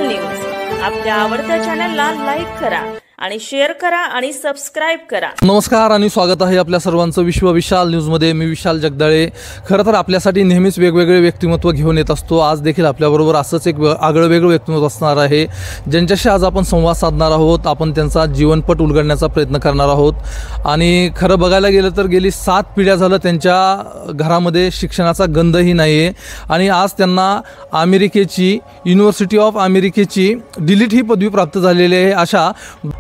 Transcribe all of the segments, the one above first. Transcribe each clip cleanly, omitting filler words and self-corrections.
News आपल्या आवडत्या चॅनलला लाईक करा आणि शेअर करा आणि सबस्क्राइब करा। नमस्कार आणि स्वागत आहे आपल्या सर्वांचं विश्व विशाल न्यूजमध्ये। मी विशाल जगदाळे। खरं तर आपल्यासाठी नेहमीच वेगवेगळे व्यक्तिमत्व घेऊन येत असतो। आज देखील आपल्याबरोबर असंच एक आगळं वेगळं व्यक्तिमत्व असणार आहे, ज्यांच्याशी आज आपण संवाद साधणार आहोत। आपण त्यांचा जीवनपट उलगडण्याचा प्रयत्न करणार आहोत। आणि खरं बघायला गेलं तर गेली 7 पिढ्या झालं त्यांच्या घरामध्ये शिक्षणाचा गंधही नाही आहे। आणि आज त्यांना अमेरिकेची युनिव्हर्सिटी ऑफ अमेरिकेची डिलीट ही पदवी प्राप्त झालेली आहे। अशा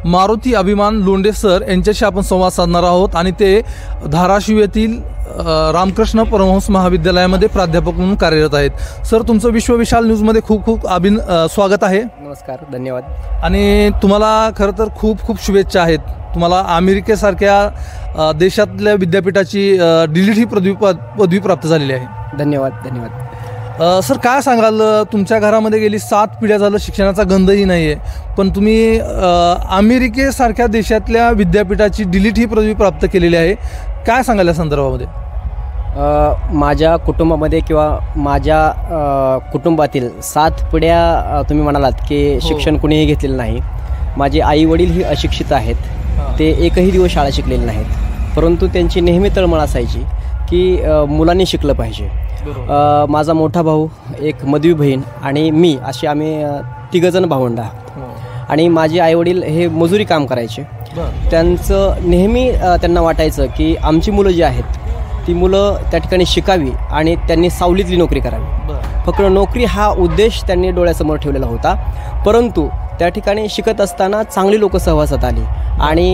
मारुती अभिमान लोंढे सर यांच्याशी आपण संवाद साधणार आहोत। आणि ते धाराशिव येथील रामकृष्ण परमहंस महाविद्यालयामध्ये प्राध्यापक म्हणून कार्यरत आहेत। सर, तुमचं विश्व विशाल न्यूजमध्ये खूप खूप स्वागत आहे। नमस्कार, धन्यवाद। आणि तुम्हाला खरं तर खूप खूप शुभेच्छा आहेत। तुम्हाला अमेरिकेसारख्या देशातल्या विद्यापीठाची डिलीट ही पदवी प्राप्त झालेली आहे। धन्यवाद धन्यवाद। सर, काय सांगाल, तुमच्या घरामध्ये गेली 7 पिढ्या झालं शिक्षणाचा गंधही नाही आहे, पण तुम्ही अमेरिकेसारख्या देशातल्या विद्यापीठाची डिलीट ही पदवी प्राप्त केलेली आहे। काय सांगाल या संदर्भामध्ये? माझ्या कुटुंबामध्ये किंवा माझ्या कुटुंबातील 7 पिढ्या तुम्ही म्हणालात की शिक्षण कुणीही घेतलेलं नाही। माझे आई वडील ही अशिक्षित आहेत, ते एकही दिवस शाळा शिकलेले नाहीत, परंतु त्यांची नेहमी तळमळ असायची की मुलांनी शिकलं पाहिजे। माझा मोठा भाऊ, एक मधवी बहीण आणि मी, असे आम्ही 3 जण भावंड आहोत। आणि माझे आईवडील हे मजुरी काम करायचे। त्यांचं नेहमी त्यांना वाटायचं की आमची मुलं जी आहेत ती मुलं त्या ठिकाणी शिकावी आणि त्यांनी सावलीतली नोकरी करावी। फक्त नोकरी हा उद्देश त्यांनी डोळ्यासमोर ठेवलेला होता। परंतु त्या ठिकाणी शिकत असताना चांगली लोक सहवासात आली आणि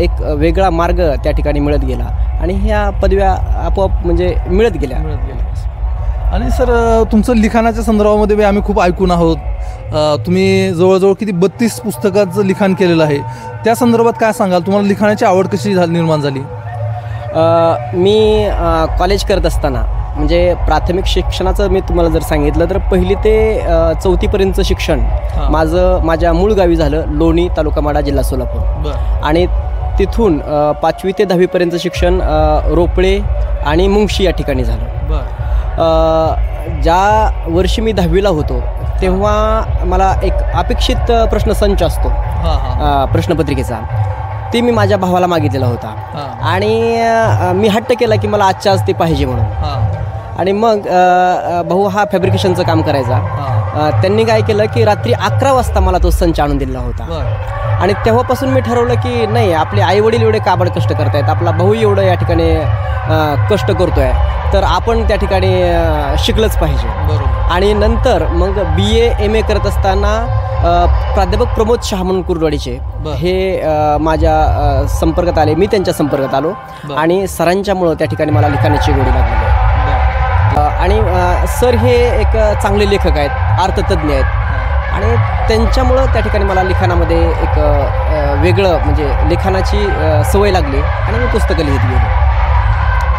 एक वेगळा मार्ग त्या ठिकाणी मिळत गेला आणि ह्या पदव्या आपोआप म्हणजे मिळत गेल्या। आणि सर, तुमचं लिखाणाच्या संदर्भामध्ये आम्ही खूप ऐकून आहोत। तुम्ही जवळजवळ किती 32 पुस्तकाचं लिखाण केलेलं आहे। त्या संदर्भात काय सांगाल? तुम्हाला लिखाणाची आवड कशी निर्माण झाली? मी कॉलेज करत असताना म्हणजे प्राथमिक शिक्षणाचं मी तुम्हाला जर सांगितलं तर 1ली ते 4थीपर्यंतचं शिक्षण माझ्या मूळ गावी झालं, लोणी, तालुका माढा, जिल्हा सोलापूर। आणि तिथून 5वी ते 10वीपर्यंतचं शिक्षण रोपळे आणि मुंगशी या ठिकाणी झालं। ज्या वर्षी मी 10वीला होतो तेव्हा मला एक अपेक्षित प्रश्नसंच असतो प्रश्नपत्रिकेचा, ते मी माझ्या भावाला मागितलेला होता आणि मी हट्ट केला की मला आजच्या आज ते पाहिजे म्हणून। आणि मग भाऊ हा फॅब्रिकेशनचं काम करायचा। त्यांनी काय केलं की रात्री 11 वाजता मला तो संच आणून दिला होता। आणि तेव्हापासून मी ठरवलं की नाही, आपले आईवडील एवढे काबाड कष्ट करतायत, आपला भाऊ एवढं या ठिकाणी कष्ट करतोय, तर आपण त्या ठिकाणी शिकलंच पाहिजे। आणि नंतर मग BA MA करत असताना प्राध्यापक प्रमोद शाह म्हणून कुर्डवाडीचे हे माझ्या संपर्कात आले, मी त्यांच्या संपर्कात आलो आणि सरांच्यामुळं त्या ठिकाणी मला लिखाणाची गोडी लागली। आणि सर हे एक चांगले लेखक आहेत, अर्थतज्ञ आहेत आणि त्यांच्यामुळं त्या ठिकाणी मला लिखाणामध्ये एक वेगळं म्हणजे लिखाणाची सवय लागली आणि मी पुस्तकं लिहित गेलो।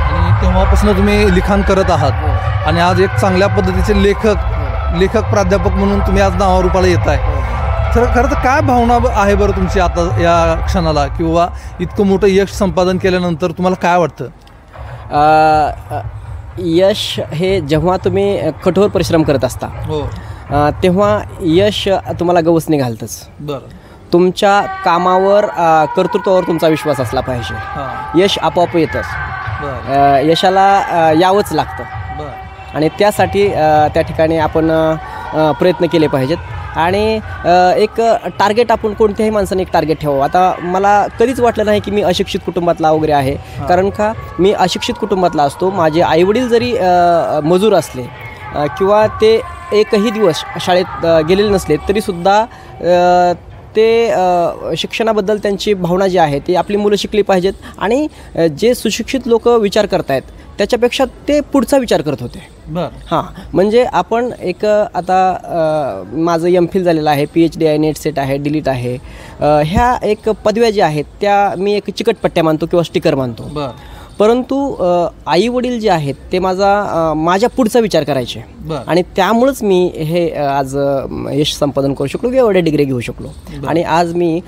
आणि तेव्हापासून तुम्ही लिखाण करत आहात आणि आज एक चांगल्या पद्धतीचे लेखक प्राध्यापक म्हणून तुम्ही आज नावारूपाला येत आहे। खरं तर काय भावना आहे बरं तुमची आता या क्षणाला, किंवा इतकं मोठं यश संपादन केल्यानंतर तुम्हाला काय वाटतं? यश हे जेव्हा तुम्ही कठोर परिश्रम करत असता तेव्हा यश तुम्हाला गवसणी घालतंच। तुमच्या कामावर, कर्तृत्वावर तुमचा विश्वास असला पाहिजे, यश आपोआप येतंच। यशाला यावंच लागतं आणि त्यासाठी त्या ठिकाणी आपण प्रयत्न केले पाहिजेत। आणि एक टार्गेट, आपण कोणत्याही माणसाने एक टार्गेट ठेवावं। आता मला कधीच वाटलं नाही की मी अशिक्षित कुटुंबातला वगैरे आहे, कारण का मी अशिक्षित कुटुंबातला असतो। माझे आईवडील जरी मजूर असले किंवा ते एकही दिवस शाळेत गेलेले नसले तरीसुद्धा ते शिक्षणाबद्दल त्यांची भावना जी आहे ती आपली मुलं शिकली पाहिजेत आणि जे सुशिक्षित लोक विचार करतायत त्याच्यापेक्षा ते पुढचा विचार करत होते। हां, म्हणजे आपण एक आता माझं MPhil झालेलं आहे, PhD आहे, नेट सेट आहे, डिलीट आहे, ह्या एक पदव्या ज्या आहेत त्या मी एक चिकटपट्ट्या मानतो किंवा स्टिकर मानतो। परंतु आई वडील जे आहेत ते माझ्या पुढचा विचार करायचे आणि त्यामुळेच मी हे आज यश संपादन करू शकलो किंवा एवढे डिग्री घेऊ शकलो। आणि आज मी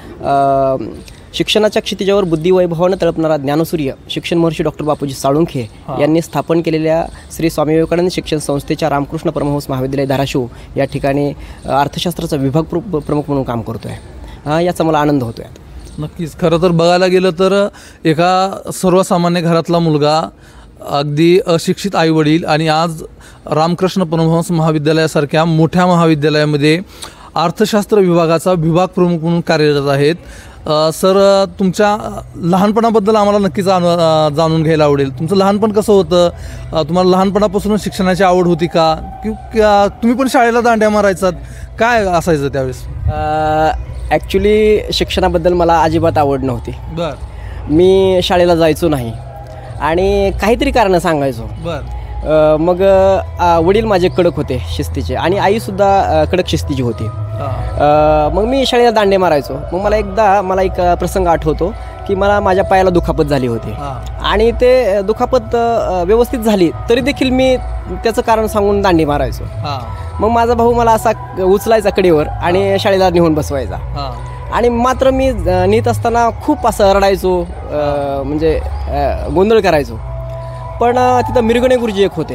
शिक्षणाच्या क्षितिजावर बुद्धिवैभवानं तळपणारा ज्ञानसूर्य शिक्षण महर्षी डॉक्टर बापूजी साळुंखे यांनी स्थापन केलेल्या श्री स्वामी विवेकानंद शिक्षण संस्थेच्या रामकृष्ण परमहंस महाविद्यालय धाराशिव या ठिकाणी अर्थशास्त्राचा विभाग प्रमुख म्हणून काम करतो आहे. याचा मला आनंद होतो आहे. नक्कीच. खरं तर बघायला गेलं तर एका सर्वसामान्य घरातला मुलगा, अगदी अशिक्षित आईवडील, आणि आज रामकृष्ण परमहंस महाविद्यालयासारख्या मोठ्या महाविद्यालयामध्ये अर्थशास्त्र विभागाचा विभाग प्रमुख म्हणून कार्यरत आहेत. सर, तुमच्या लहानपणाबद्दल आम्हाला नक्कीच जाणून घ्यायला आवडेल. तुमचं लहानपण कसं होतं? तुम्हाला लहानपणापासून शिक्षणाची आवड होती का? तुम्ही पण शाळेला दांड्या मारायचात? काय असायचं त्यावेळेस? ॲक्च्युली शिक्षणाबद्दल मला अजिबात आवड नव्हती. मी शाळेला जायचो नाही आणि काहीतरी कारणं सांगायचो. मग वडील माझे कडक होते शिस्तीचे आणि आईसुद्धा कडक शिस्तीची होती. मग मी शाळेला दांडे मारायचो. मग मला एक प्रसंग आठवतो की मला माझ्या पायाला दुखापत झाली होती आणि ते दुखापत व्यवस्थित झाली तरी देखील मी त्याचं कारण सांगून दांडी मारायचो. मग माझा भाऊ मला असा उचलायचा कडेवर आणि शाळेला नेऊन बसवायचा. आणि मात्र मी नेत असताना खूप असं रडायचो, म्हणजे गोंधळ करायचो. पण तिथं मिरगणे गुरुजी एक होते.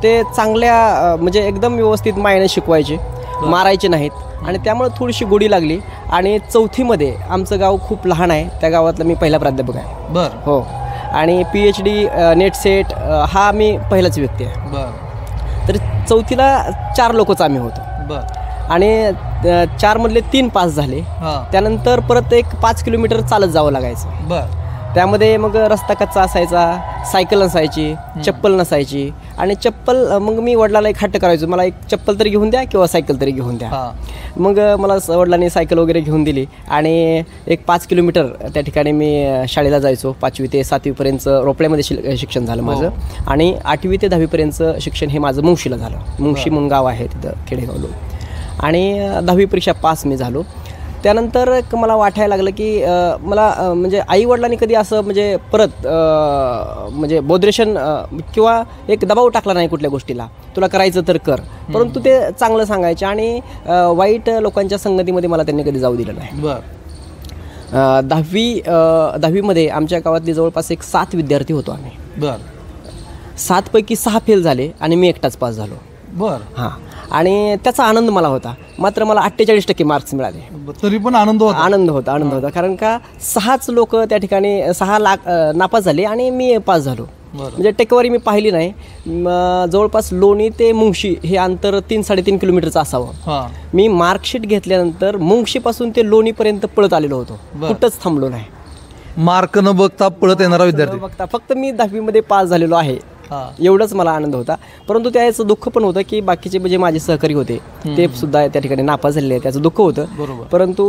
ते चांगल्या म्हणजे एकदम व्यवस्थित मायने शिकवायचे, मारायचे नाहीत आणि त्यामुळे थोडीशी गोडी लागली. आणि चौथीमध्ये आमचं गाव खूप लहान आहे, त्या गावातला मी पहिला प्राध्यापक आहे. हो. आणि PhD नेट सेट हा मी पहिलाच व्यक्ती आहे. तर चौथीला 4 लोकच आम्ही होतो आणि 4 मधले 3 पास झाले. त्यानंतर परत एक 5 किलोमीटर चालत जावं लागायचं. त्यामध्ये मग रस्ता कच्चा असायचा, सायकल नसायची, चप्पल नसायची. आणि चप्पल मग मी वडिलांना एक हट्ट करायचो, मला एक चप्पल तरी घेऊन द्या किंवा सायकल तरी घेऊन द्या. मग मला वडिलांनी सायकल वगैरे घेऊन दिली आणि एक 5 किलोमीटर त्या ठिकाणी मी शाळेला जायचो. 5वी ते 7वीपर्यंत रोपड्यामध्ये शिक्षण झालं माझं. आणि 8वी ते 10वीपर्यंतचं शिक्षण हे माझं मुंशीला झालं. मुंशी म्हणून गाव आहे तिथं खेडेगावलो. आणि 10वी परीक्षा पास मी झालो. त्यानंतर मला वाटायला लागलं की मला म्हणजे आईवडिलांनी कधी असं म्हणजे परत म्हणजे बोधरेशन किंवा एक दबाव टाकला नाही कुठल्या गोष्टीला, तुला करायचं तर कर. परंतु ते चांगलं सांगायचे आणि वाईट लोकांच्या संगतीमध्ये मला त्यांनी कधी जाऊ दिलं नाही. 10वीमध्ये आमच्या गावातली जवळपास एक 7 विद्यार्थी होतो आम्ही. 7 पैकी 6 फेल झाले आणि मी एकटाच पास झालो. हां. आणि त्याचा आनंद मला होता. मात्र मला 48% मार्क्स मिळाले. तरी पण आनंद होता. कारण का 6च लोक त्या ठिकाणी 6 लाख नापास झाले आणि मी पास झालो. म्हणजे टक्केवारी मी पाहिली नाही. जवळपास लोणी ते मुंशी हे अंतर 3-3.5 किलोमीटरचं असावं. मी मार्कशीट घेतल्यानंतर मुंशीपासून ते लोणीपर्यंत पळत आलेलो होतो, कुठंच थांबलो नाही. मार्क न बघता पळत येणारा विद्यार्थी. फक्त मी 10वीमध्ये पास झालेलो आहे एवढंच मला आनंद होता. परंतु त्याचं दुःख पण होतं की बाकीचे म्हणजे माझे सहकारी होते ते सुद्धा त्या ठिकाणी नापास झालेले, त्याचं दुःख होतं. परंतु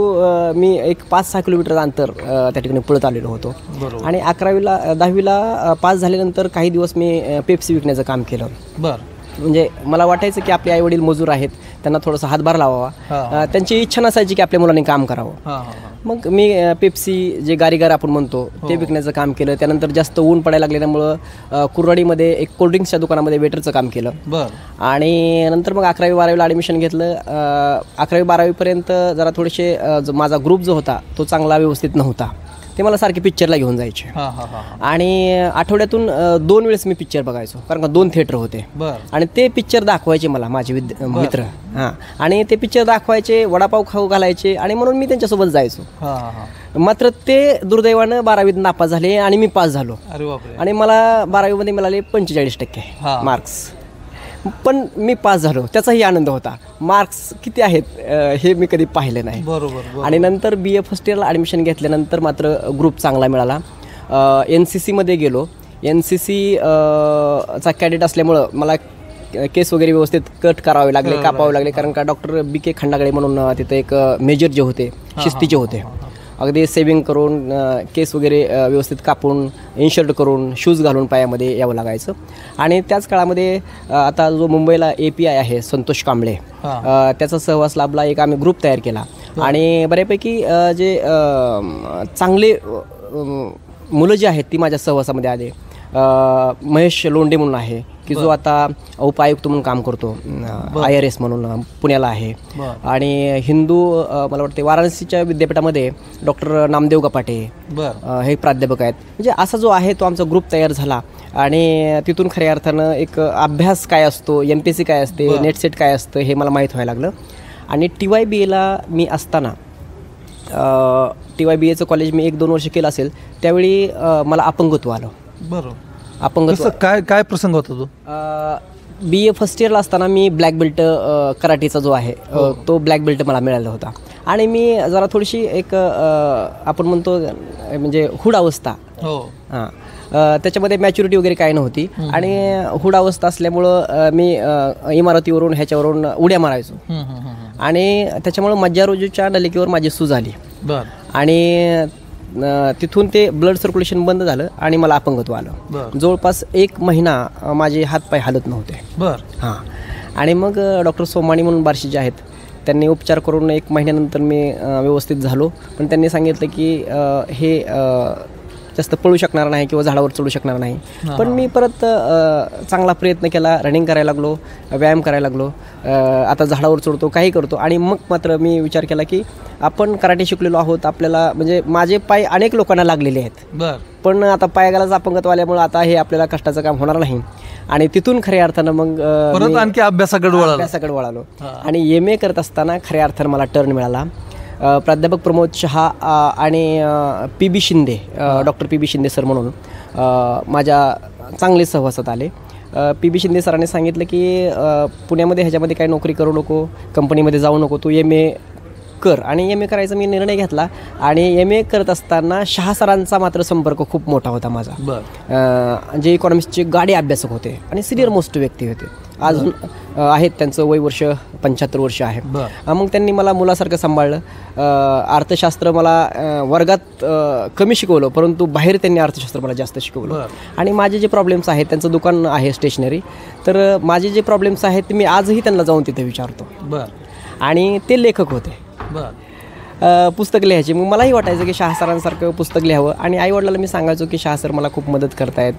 मी एक 5-6 किलोमीटर अंतर त्या ठिकाणी पळत आलेलो होतो. आणि 10वीला पास झाल्यानंतर काही दिवस मी पेप्सी विकण्याचं काम केलं. म्हणजे मला वाटायचं की आपले आईवडील मजूर आहेत, त्यांना थोडासा हातभार लावावा. त्यांची इच्छा नसायची की आपल्या मुलांनी काम करावं. मग मी पेप्सी जे गारीगार आपण म्हणतो ते विकण्याचं काम केलं. त्यानंतर जास्त ऊन पडायला लागल्यामुळं कुर्राडीमध्ये एक कोल्ड्रिंक्सच्या दुकानामध्ये वेटरचं काम केलं. आणि नंतर मग 11वी-12वीला ॲडमिशन घेतलं. 11वी-12वीपर्यंत जरा थोडेसे माझा ग्रुप जो होता तो चांगला व्यवस्थित नव्हता. ते मला सारखे पिक्चरला घेऊन जायचे. आणि आठवड्यातून 2 वेळेस मी पिक्चर बघायचो, कारण का 2 थिएटर होते. आणि ते पिक्चर दाखवायचे मला माझे मित्र. आणि ते पिक्चर दाखवायचे, वडापाव खाऊ घालायचे आणि म्हणून मी त्यांच्यासोबत जायचो. मात्र ते दुर्दैवानं 12वीत नापास झाले आणि मी पास झालो. आणि मला 12वीमध्ये मिळाले 45% मार्क्स. पण मी पास झालो, त्याचाही आनंद होता. मार्क्स किती आहेत हे मी कधी पाहिलं नाही. आणि नंतर BA फर्स्ट इयरला ॲडमिशन घेतल्यानंतर मात्र ग्रुप चांगला मिळाला. NCCमध्ये गेलो. NCC चा कॅडेट असल्यामुळं मला केस वगैरे व्यवस्थित कट करावे लागले, कापावे लागले. कारण का डॉक्टर BK खंडागळे म्हणून तिथे एक मेजर जे होते, शिस्तीचे होते. अगदी सेविंग करून केस वगैरे व्यवस्थित कापून इन्शर्ट करून शूज घालून पायामध्ये यावं लागायचं. आणि त्याच काळामध्ये आता जो मुंबईला API आहे संतोष कांबळे, त्याचा सहवास लाभला. एक आम्ही ग्रुप तयार केला आणि बऱ्यापैकी जे चांगले मुलं जी आहेत ती माझ्या सहवासामध्ये आले. महेश लोंढे म्हणून आहे की जो आता उपायुक्त म्हणून काम करतो, IRS म्हणून पुण्याला आहे. आणि हिंदू मला वाटते वाराणसीच्या विद्यापीठामध्ये डॉक्टर नामदेव गपाटे हे प्राध्यापक आहेत. म्हणजे असा जो आहे तो आमचा ग्रुप तयार झाला आणि तिथून खऱ्या अर्थानं एक अभ्यास काय असतो, MPSC काय असते, नेट सेट काय असतं हे मला माहीत व्हायला लागलं. आणि TYBAला मी असताना TYBAचं कॉलेज मी 1-2 वर्ष केलं असेल त्यावेळी मला अपंगत्व आलं. अपंगत्व काय प्रसंग होता तो? BA फर्स्ट इयरला असताना मी ब्लॅक बेल्ट कराटेचा जो आहे तो ब्लॅक बेल्ट मला मिळाला होता. आणि मी जरा थोडीशी एक आपण म्हणतो म्हणजे हुड अवस्था, हां, त्याच्यामध्ये मॅच्युरिटी वगैरे काय नव्हती. आणि हुड अवस्था असल्यामुळं मी इमारतीवरून ह्याच्यावरून उड्या मारायचो. आणि त्याच्यामुळं मज्जारोजूच्या नलिकेवर माझी सूज आली. आणि तिथून ते ब्लड सर्क्युलेशन बंद झालं आणि मला अपंगत्व आलं. जवळपास 1 महिना माझे हातपाय हालत नव्हते. हां. आणि मग डॉक्टर सोमाणी म्हणून बार्शीचे आहेत, त्यांनी उपचार करून 1 महिन्यानंतर मी व्यवस्थित झालो. पण त्यांनी सांगितलं की हे जास्त पळू शकणार नाही किंवा झाडावर चढू शकणार नाही. पण मी परत चांगला प्रयत्न केला, रनिंग करायला लागलो, व्यायाम करायला लागलो, आता झाडावर चढतो, काही करतो. आणि मग मात्र मी विचार केला की आपण कराटे शिकलेलो आहोत, आपल्याला म्हणजे माझे पाय अनेक लोकांना लागलेले आहेत, पण आता पायागालाच अपंगत्व आल्यामुळे आता हे आपल्याला कष्टाचं काम होणार नाही. आणि तिथून खऱ्या अर्थानं मग परत आणखी अभ्यासाकडे वळालो. आणि MA करत असताना खऱ्या अर्थानं मला टर्न मिळाला. प्राध्यापक प्रमोद शहा आणि PB Shinde, doctor PB Shinde sir म्हणून माझ्या चांगले सहवासात आले. PB शिंदे सरांनी सांगितलं की पुण्यामध्ये ह्याच्यामध्ये काही नोकरी करू नको, कंपनीमध्ये जाऊ नको, तू MA कर. आणि MA करायचा मी निर्णय घेतला. आणि MA करत असताना शहा सरांचा मात्र संपर्क खूप मोठा होता माझा, जे इकॉनॉमिक्सचे गाडे अभ्यासक होते आणि सिनियर मोस्ट व्यक्ती होते. अजून आहेत, त्यांचं वय वर्ष 75 वर्ष आहे. मग त्यांनी मला मुलासारखं सांभाळलं. अर्थशास्त्र मला वर्गात कमी शिकवलं, परंतु बाहेर त्यांनी अर्थशास्त्र मला जास्त शिकवलं. आणि माझे जे प्रॉब्लेम्स आहेत, त्यांचं दुकान आहे स्टेशनरी, तर माझे जे प्रॉब्लेम्स आहेत मी आजही त्यांना जाऊन तिथे विचारतो. आणि ते लेखक होते, पुस्तक लिहायचे. मग मलाही वाटायचं की शहा सरांसारखं पुस्तक लिहावं. आणि आईवडिलांना मी सांगायचो की शहा सर मला खूप मदत करतायत,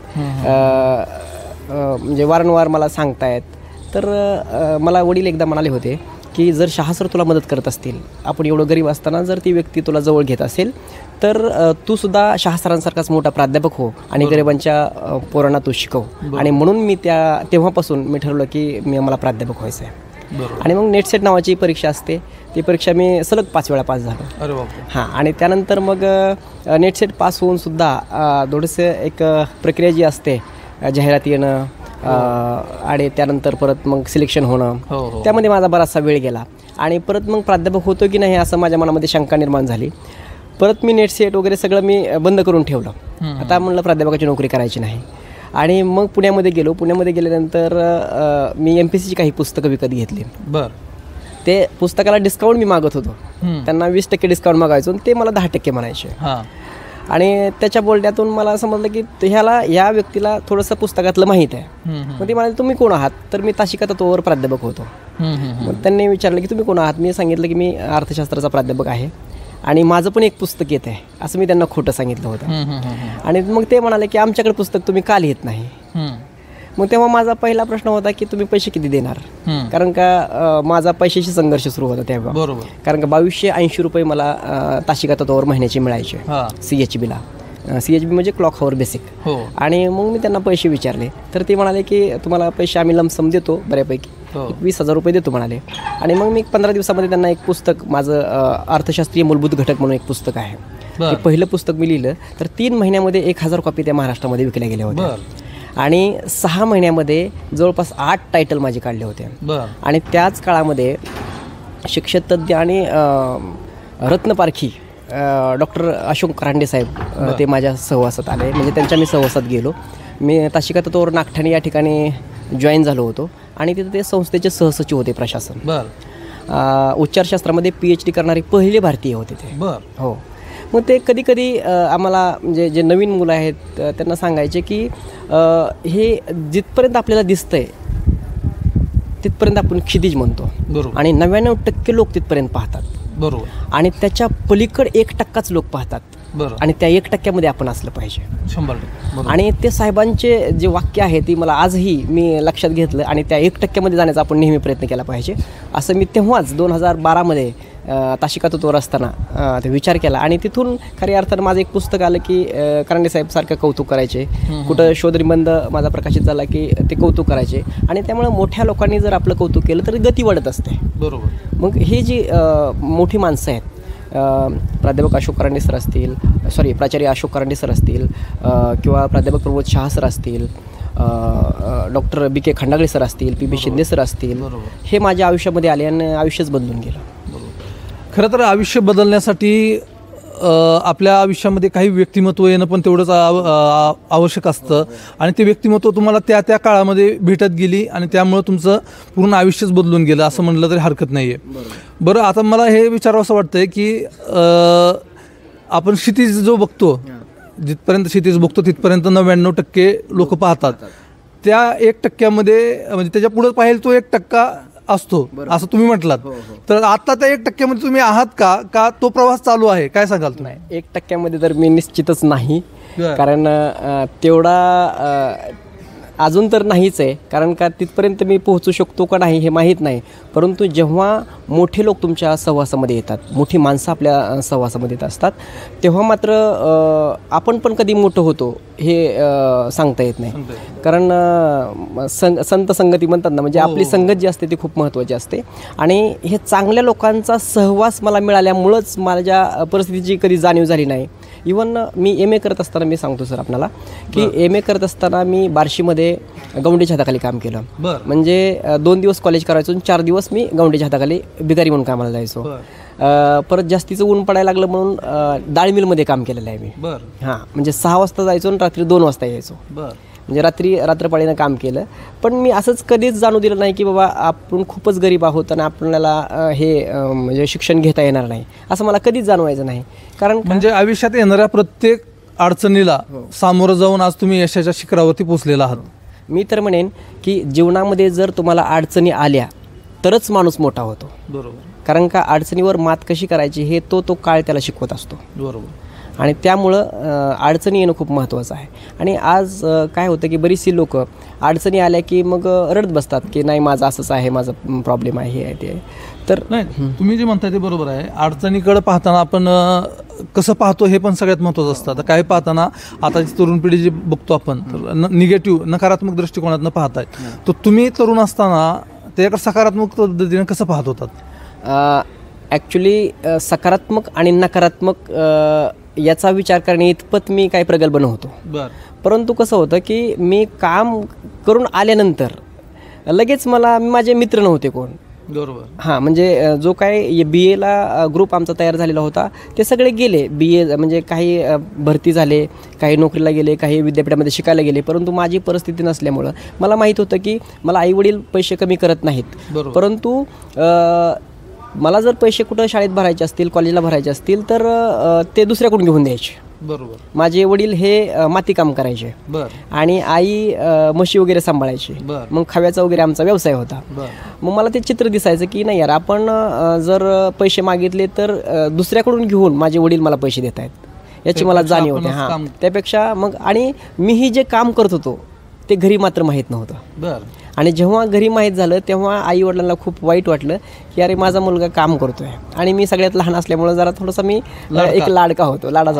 म्हणजे वारंवार मला सांगतायत. तर मला वडील एकदा म्हणाले होते की जर शहा सर तुला मदत करत असतील, आपण एवढं गरीब असताना जर ती व्यक्ती तुला जवळ घेत असेल, तर तू सुद्धा शहा सरांसारखाच मोठा प्राध्यापक हो आणि गरिबांच्या पोरांना तू शिकव. आणि म्हणून मी तेव्हापासून मी ठरवलं की मला प्राध्यापक व्हायचं आहे. आणि मग नेट सेट नावाची परीक्षा असते, ती परीक्षा मी सलग 5 वेळा पास झालो. हां. आणि त्यानंतर मग नेट सेट पास होऊन सुद्धा थोडंसं एक प्रक्रिया जी असते, जाहिरात येणं आणि त्यानंतर परत मग सिलेक्शन होणं, त्यामध्ये माझा बराचसा वेळ गेला. आणि परत मग प्राध्यापक होतो की नाही असं माझ्या मनामध्ये शंका निर्माण झाली. परत मी नेट सेट वगैरे सगळं मी बंद करून ठेवलं. आता म्हणलं प्राध्यापकाची नोकरी करायची नाही. आणि मग पुण्यामध्ये गेलो. पुण्यामध्ये गेल्यानंतर मी MPSCची काही पुस्तकं विकत घेतली. ते पुस्तकाला डिस्काउंट मी मागत होतो, त्यांना 20% डिस्काउंट मागायचो, ते मला 10% म्हणायचे. आणि त्याच्या बोलण्यातून मला समजलं की या व्यक्तीला थोडंसं पुस्तकातलं माहीत आहे. मग ते म्हणाले तुम्ही कोण आहात? तर मी ताशिका तत्वावर प्राध्यापक होतो. मग त्यांनी विचारलं की तुम्ही कोण आहात? मी सांगितलं की मी अर्थशास्त्राचा प्राध्यापक आहे आणि माझं पण एक पुस्तक येत आहे, असं मी त्यांना खोटं सांगितलं होतं. आणि मग ते म्हणाले की आमच्याकडे पुस्तक तुम्ही का लिहित नाही? मग तेव्हा माझा पहिला प्रश्न होता की तुम्ही पैसे किती देणार? कारण का माझा पैशाशी संघर्ष सुरू होता तेव्हा. कारण का 2280 रुपये मला ताशिका तत्वावर महिन्याचे मिळायचे CHBला. CHB म्हणजे क्लॉक हॉवर बेसिक. आणि मग मी त्यांना पैसे विचारले, तर ते म्हणाले की तुम्हाला पैसे आम्ही लमसम देतो, बऱ्यापैकी 20,000 रुपये देतो म्हणाले. आणि मग मी 15 दिवसामध्ये त्यांना एक पुस्तक, माझं अर्थशास्त्रीय मूलभूत घटक म्हणून एक पुस्तक आहे, ते पहिलं पुस्तक मी लिहिलं. तर 3 महिन्यामध्ये 1000 कॉपी त्या महाराष्ट्रामध्ये विकल्या गेल्या होत्या. आणि 6 महिन्यामध्ये जवळपास 8 टायटल माझे काढले होते. आणि त्याच काळामध्ये शिक्षकतज्ञ आणि रत्नपारखी डॉक्टर अशोक करांडे साहेब ते माझ्या सहवासात आले. म्हणजे त्यांच्या मी सहवासात गेलो. मी ताशिका तत्वावर नागठाणे या ठिकाणी जॉईन झालो होतो. आणि तिथे ते संस्थेचे सहसचिव होते प्रशासन. उच्चारशास्त्रामध्ये PhD करणारे पहिले भारतीय होते ते. हो. मग ते कधी कधी आम्हाला म्हणजे जे नवीन मुलं आहेत त्यांना सांगायचे की हे जिथपर्यंत आपल्याला दिसतंय तिथपर्यंत आपण क्षितिज म्हणतो. आणि 99% लोक तिथपर्यंत पाहतात. आणि त्याच्या पलीकडे 1%च लोक पाहतात. बरं. आणि त्या 1% आपण असलं पाहिजे. 100%. आणि ते साहेबांचे जे वाक्य आहे ती मला आजही मी लक्षात घेतलं आणि त्या 1% जाण्याचा आपण नेहमी प्रयत्न केला पाहिजे असं मी तेव्हाच 2012 ताशिका तत्त्वावर असताना ते विचार केला. आणि तिथून खऱ्या अर्थानं माझं एक पुस्तक आलं की कारंडे साहेब सारखं कौतुक करायचे, कुठं शोधनिबंध माझा प्रकाशित झाला की ते कौतुक करायचे. आणि त्यामुळे मोठ्या लोकांनी जर आपलं कौतुक केलं तर गती वाढत असते. बरोबर. मग हे जी मोठी माणसं आहेत, प्राध्यापक अशोक करांडे सर असतील, प्राचार्य अशोक करांडे सर असतील, किंवा प्राध्यापक प्रमोद शहा सर असतील, डॉक्टर BK खंडागळे सर असतील, PB शिंदे सर असतील, हे माझ्या आयुष्यामध्ये आले आणि आयुष्यच बदलून गेलं. खरं तर आयुष्य बदलण्यासाठी आपल्या आयुष्यामध्ये काही व्यक्तिमत्व येणं पण तेवढंच आवश्यक असतं. आणि ते व्यक्तिमत्व तुम्हाला त्या त्या काळामध्ये भेटत गेली आणि त्यामुळं तुमचं पूर्ण आयुष्यच बदलून गेलं असं म्हणलं तरी हरकत नाही आहे. बरं, आता मला हे विचारावं असं वाटतं आहे की आपण क्षितिज जो बघतो, जिथपर्यंत क्षितिज बघतो तिथपर्यंत 99% लोक पाहतात. त्या 1% म्हणजे त्याच्या पुढे पाहिजे तो 1% असतो असं तुम्ही म्हटलात. तर आता त्या 1% तुम्ही आहात का तो प्रवास चालू आहे, काय सांगाल तुम्ही? 1% तर मी निश्चितच नाही, कारण तेवढा अजून तर नाहीच आहे. कारण का तिथपर्यंत मी पोहोचू शकतो का नाही हे माहीत नाही. परंतु जेव्हा मोठे लोक तुमच्या सहवासामध्ये येतात, मोठी माणसं आपल्या सहवासामध्ये येत असतात, तेव्हा मात्र आपण पण कधी मोठं होतो हे सांगता येत नाही. कारण संत संगती म्हणतात ना, म्हणजे आपली संगत जी असते ती खूप महत्त्वाची असते. आणि हे चांगल्या लोकांचा सहवास मला मिळाल्यामुळंच माझ्या परिस्थितीची कधी जाणीव झाली नाही. इवन मी MA करत असताना, मी सांगतो सर आपल्याला की MA करत असताना मी बार्शीमध्ये गौंडेच्या हाताखाली काम केलं. म्हणजे 2 दिवस कॉलेज करायचो आणि 4 दिवस मी गौंडेच्या हाताखाली भिकारी म्हणून कामाला जायचो. परत जास्तीचं ऊन पडायला लागलं म्हणून डाळ मिलमध्ये काम केलेलं आहे मी. हां, म्हणजे 6 वाजता जायचो आणि रात्री 2 वाजता यायचो. म्हणजे रात्रपाळीनं काम केलं. पण मी असंच कधीच जाणू दिलं नाही की बाबा आपण खूपच गरीब आहोत आणि आपल्याला हे म्हणजे शिक्षण घेता येणार नाही, असं मला कधीच जाणवायचं नाही. कारण म्हणजे आयुष्यात येणाऱ्या प्रत्येक अडचणीला सामोरं जाऊन आज तुम्ही यशाच्या शिखरावरती पोहोचलेला आहात. मी तर म्हणेन की जीवनामध्ये जर तुम्हाला अडचणी आल्या तरच माणूस मोठा होतो. बरोबर. कारण का अडचणीवर मात कशी करायची हे तो काळ त्याला शिकवत असतो. बरोबर. आणि त्यामुळं अडचणी येणं खूप महत्त्वाचं आहे. आणि आज काय होतं की बरीचशी लोक अडचणी आल्या की मग रडत बसतात की नाही माझं असंच आहे, माझं प्रॉब्लेम आहे, हे आहे ते आहे. तर नाही, तुम्ही जे म्हणताय ते बरोबर आहे. अडचणीकडे पाहताना आपण कसं पाहतो हे पण सगळ्यात महत्त्वाचं असतं. आता काय पाहताना आताची तरुण पिढी जी बघतो आपण, तर निगेटिव्ह नकारात्मक दृष्टिकोनातनं पाहताय. तर तुम्ही तरुण असताना त्याकडे सकारात्मक पद्धतीने कसं पाहत होतात? ॲक्च्युली सकारात्मक आणि नकारात्मक याचा विचार करणे इतपत मी काही प्रगल्भ नव्हतो. परंतु कसं होतं की मी काम करून आल्यानंतर लगेच माझे मित्र नव्हते कोण. बरोबर. हां, म्हणजे जो काय BAला ग्रुप आमचा तयार झालेला होता ते सगळे गेले. BA म्हणजे काही भरती झाले, काही नोकरीला गेले, काही विद्यापीठामध्ये शिकायला गेले. परंतु माझी परिस्थिती नसल्यामुळं मला माहीत होतं की मला आईवडील पैसे कमी करत नाहीत. परंतु मला जर पैसे कुठं शाळेत भरायचे असतील, कॉलेजला भरायचे असतील तर ते दुसऱ्याकडून घेऊन द्यायचे. बरोबर. माझे वडील हे माती काम करायचे आणि आई म्हशी वगैरे सांभाळायची. मग खव्याचा वगैरे आमचा व्यवसाय होता. मग मला ते चित्र दिसायचं की नाही यार, आपण जर पैसे मागितले तर दुसऱ्याकडून घेऊन माझे वडील मला पैसे देत आहेत याची मला जाणीव होते. हां, त्यापेक्षा मग आणि मीही जे काम करत होतो ते घरी मात्र माहीत नव्हतं. आणि जेव्हा घरी माहीत झालं तेव्हा आई वडिलांना खूप वाईट वाटलं की अरे माझा मुलगा काम करतोय. आणि मी सगळ्यात लहान असल्यामुळं जरा थोडासा मी एक लाडाचा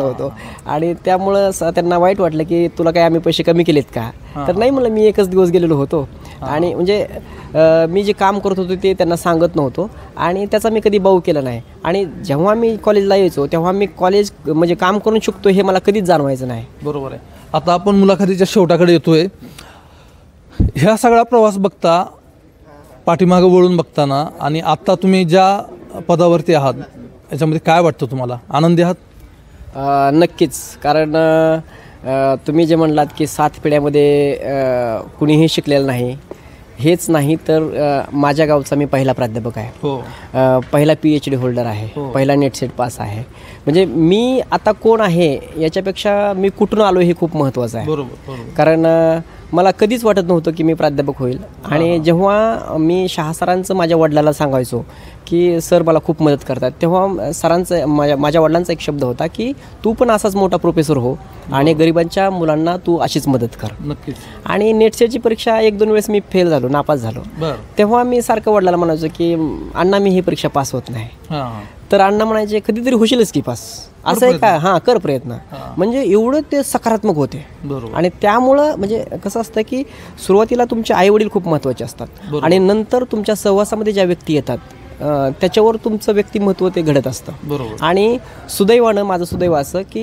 होतो. आणि त्यामुळं त्यांना वाईट वाटलं की तुला काय आम्ही पैसे कमी केलेत का? तर नाही म्हणलं, मी एकच दिवस गेलेलो होतो. आणि म्हणजे मी जे काम करत होतो ते त्यांना सांगत नव्हतो आणि त्याचा मी कधी बाऊ केला नाही. आणि जेव्हा मी कॉलेजला यायचो तेव्हा मी कॉलेज म्हणजे काम करून शिकतो हे मला कधीच जाणवायचं नाही. बरोबर आहे. आता आपण मुलाखतीच्या शेवटाकडे येतोय. ह्या सगळा प्रवास बघता, पाठीमागं वळून बघताना आणि आत्ता तुम्ही ज्या पदावरती आहात याच्यामध्ये काय वाटतं तुम्हाला? आनंदी आहात? नक्कीच. कारण तुम्ही जे म्हणलात की 7 पिढ्यामध्ये कुणीही शिकलेलं नाही, हेच नाही तर माझ्या गावचा मी पहिला प्राध्यापक आहे. पहिला PhD होल्डर आहे. पहिला नेट सेट पास आहे. म्हणजे मी आता कोण आहे याच्यापेक्षा मी कुठून आलो हे खूप महत्त्वाचं आहे. कारण मला कधीच वाटत नव्हतं की मी प्राध्यापक होईल. आणि जेव्हा मी शहा सरांचं माझ्या वडिलाला सांगायचो की सर मला खूप मदत करतात. तेव्हा सरांचं माझ्या वडिलांचा एक शब्द होता की तू पण असाच मोठा प्रोफेसर हो आणि गरिबांच्या मुलांना तू अशीच मदत कर. नक्कीच. आणि नेटची परीक्षा 1-2 वेळेस मी फेल झालो, नापास झालो. तेव्हा मी सारखं वडिलांना म्हणायचो की अण्णा मी ही परीक्षा पास होत नाही. तर अण्णा म्हणायचे कधीतरी होशीलच की पास, असं आहे का, हां कर प्रयत्न. म्हणजे एवढं ते सकारात्मक होते. आणि त्यामुळं म्हणजे कसं असतं की सुरुवातीला तुमचे आईवडील खूप महत्त्वाचे असतात आणि नंतर तुमच्या सहवासामध्ये ज्या व्यक्ती येतात त्याच्यावर तुमचं व्यक्तिमत्व ते घडत असतं. आणि सुदैवानं माझं सुदैव असं की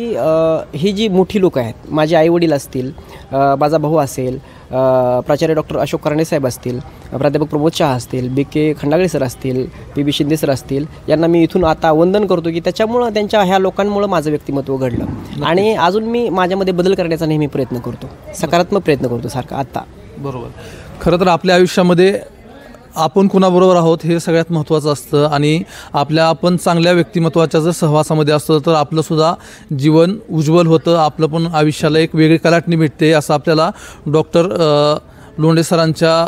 ही जी मोठी लोक आहेत, माझे आईवडील असतील, माझा भाऊ असेल, प्राचार्य डॉक्टर अशोक करणे साहेब असतील, प्राध्यापक प्रमोद शहा असतील, BK खंडागळे सर असतील, PB शिंदे सर असतील, यांना मी इथून आता वंदन करतो की त्याच्यामुळं त्यांच्या ह्या लोकांमुळं माझं व्यक्तिमत्व घडलं. आणि अजून मी माझ्यामध्ये बदल करण्याचा नेहमी प्रयत्न करतो, सकारात्मक प्रयत्न करतो सारखा आता. बरोबर. खरं तर आपल्या आयुष्यामध्ये आपण कुणाबरोबर आहोत हे सगळ्यात महत्त्वाचं असतं आणि आपण चांगल्या व्यक्तिमत्वाच्या जर सहवासामध्ये असतो तर आपलंसुद्धा जीवन उज्ज्वल होतं, आपलं पण आयुष्याला एक वेगळी कलाटणी भेटते, असं आपल्याला डॉक्टर लोंढे सरांच्या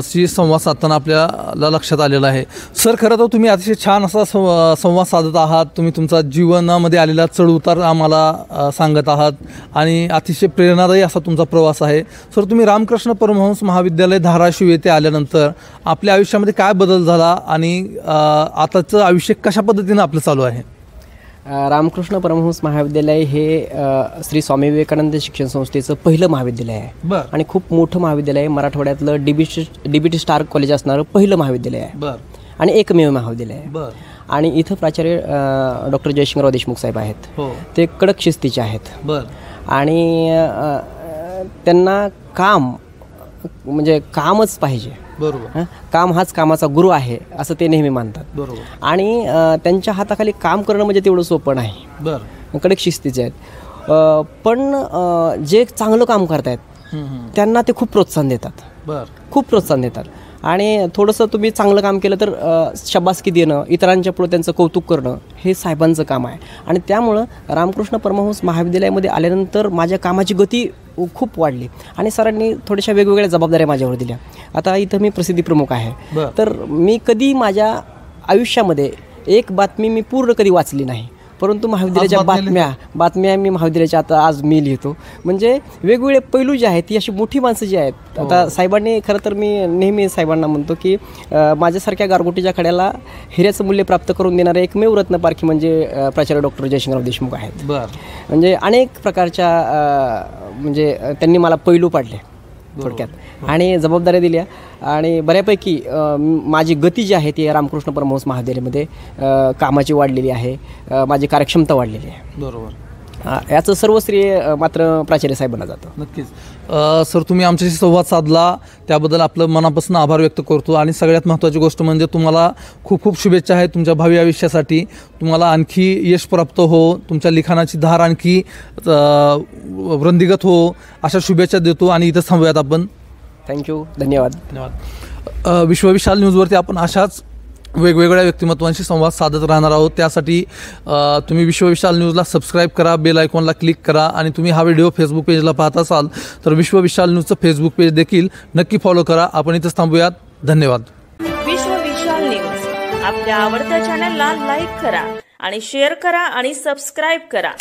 शी संवाद साधताना आपल्याला लक्षात आलेलं आहे. सर, खरं तर तुम्ही अतिशय छान असा संवाद साधत आहात. तुम्ही तुमचा जीवनामध्ये आलेला चढउतार आम्हाला सांगत आहात आणि अतिशय प्रेरणादायी असा तुमचा प्रवास आहे. सर, तुम्ही रामकृष्ण परमहंस महाविद्यालय धाराशिव येथे आल्यानंतर आपल्या आयुष्यामध्ये काय बदल झाला आणि आताचं आयुष्य कशा पद्धतीनं आपलं चालू आहे? रामकृष्ण परमहंस महाविद्यालय हे श्री स्वामी विवेकानंद शिक्षण संस्थेचं पहिलं महाविद्यालय आहे आणि खूप मोठं महाविद्यालय आहे. मराठवाड्यातलं DBT स्टार कॉलेज असणारं पहिलं महाविद्यालय आहे आणि एकमेव महाविद्यालय आहे. आणि इथं प्राचार्य डॉक्टर जयसिंगराव देशमुख साहेब आहेत. ते कडक शिस्तीचे आहेत आणि त्यांना काम म्हणजे कामच पाहिजे. बरोबर. काम हाच कामाचा गुरु आहे असं ते नेहमी मानतात. बरोबर. आणि त्यांच्या हाताखाली काम करणं म्हणजे तेवढं सोपं नाही. कडक शिस्तीचे आहेत. पण जे चांगलं काम करतायत त्यांना ते खूप प्रोत्साहन देतात. खूप प्रोत्साहन देतात. आणि थोडंसं तुम्ही चांगलं काम केलं तर शाबासकी देणं, इतरांच्या पुढे त्यांचं कौतुक करणं हे साहेबांचं काम आहे. आणि त्यामुळं रामकृष्ण परमहंस महाविद्यालयामध्ये आल्यानंतर माझ्या कामाची गती खूप वाढली आणि सरांनी थोड्याशा वेगवेगळ्या जबाबदाऱ्या माझ्यावर दिल्या. आता इथं मी प्रसिद्धी प्रमुख आहे. तर मी कधी माझ्या आयुष्यामध्ये एक बातमी मी पूर्ण कधी वाचली नाही, परंतु महाविद्यालयाच्या बातम्या मी महाविद्यालयाच्या आता आज मी लिहितो. म्हणजे वेगवेगळे पैलू जे आहेत ती अशी मोठी माणसं जी आहेत. आता साहेबांनी खरं तर मी नेहमी साहेबांना म्हणतो की माझ्यासारख्या गारगोटीच्या खड्याला हिऱ्याचं मूल्य प्राप्त करून देणारे एकमेव रत्नपारखी म्हणजे प्राचार्य डॉक्टर जयसिंगराव देशमुख आहेत. म्हणजे अनेक प्रकारच्या म्हणजे त्यांनी मला पैलू पाडले थोडक्यात आणि जबाबदाऱ्या दिल्या आणि बऱ्यापैकी माझी गती जी आहे ती रामकृष्ण परमहंस महाविद्यालयामध्ये कामाची वाढलेली आहे, माझी कार्यक्षमता वाढलेली आहे. बरोबर. याचं सर्व श्रेय मात्र प्राचार्य साहेबांना जातं. नक्कीच. सर, तुम्ही आमच्याशी संवाद साधला त्याबद्दल आपलं मनापासून आभार व्यक्त करतो आणि सगळ्यात महत्त्वाची गोष्ट म्हणजे तुम्हाला खूप खूप शुभेच्छा आहेत तुमच्या भावी आयुष्यासाठी. तुम्हाला आणखी यश प्राप्त हो, तुमच्या लिखाणाची धार आणखी वृद्धिंगत हो अशा शुभेच्छा देतो आणि इथं थांबूयात आपण. थँक्यू. धन्यवाद. धन्यवाद. विश्वविशाल न्यूजवरती आपण अशाच वेगवेगळ्या व्यक्तिमत्वांशी संवाद साधत राहणार आहोत. त्यासाठी तुम्ही विश्वविशाल न्यूजला सबस्क्राईब करा, बेल आयकॉनला क्लिक करा आणि तुम्ही हा व्हिडिओ फेसबुक पेजला पाहत असाल तर विश्वविशाल न्यूजचं फेसबुक पेज देखील नक्की फॉलो करा. आपण इथंच थांबूयात. धन्यवाद. विश्वविशाल न्यूज आपल्या आवडत्या चॅनलला लाईक करा आणि शेअर करा आणि सबस्क्राईब करा.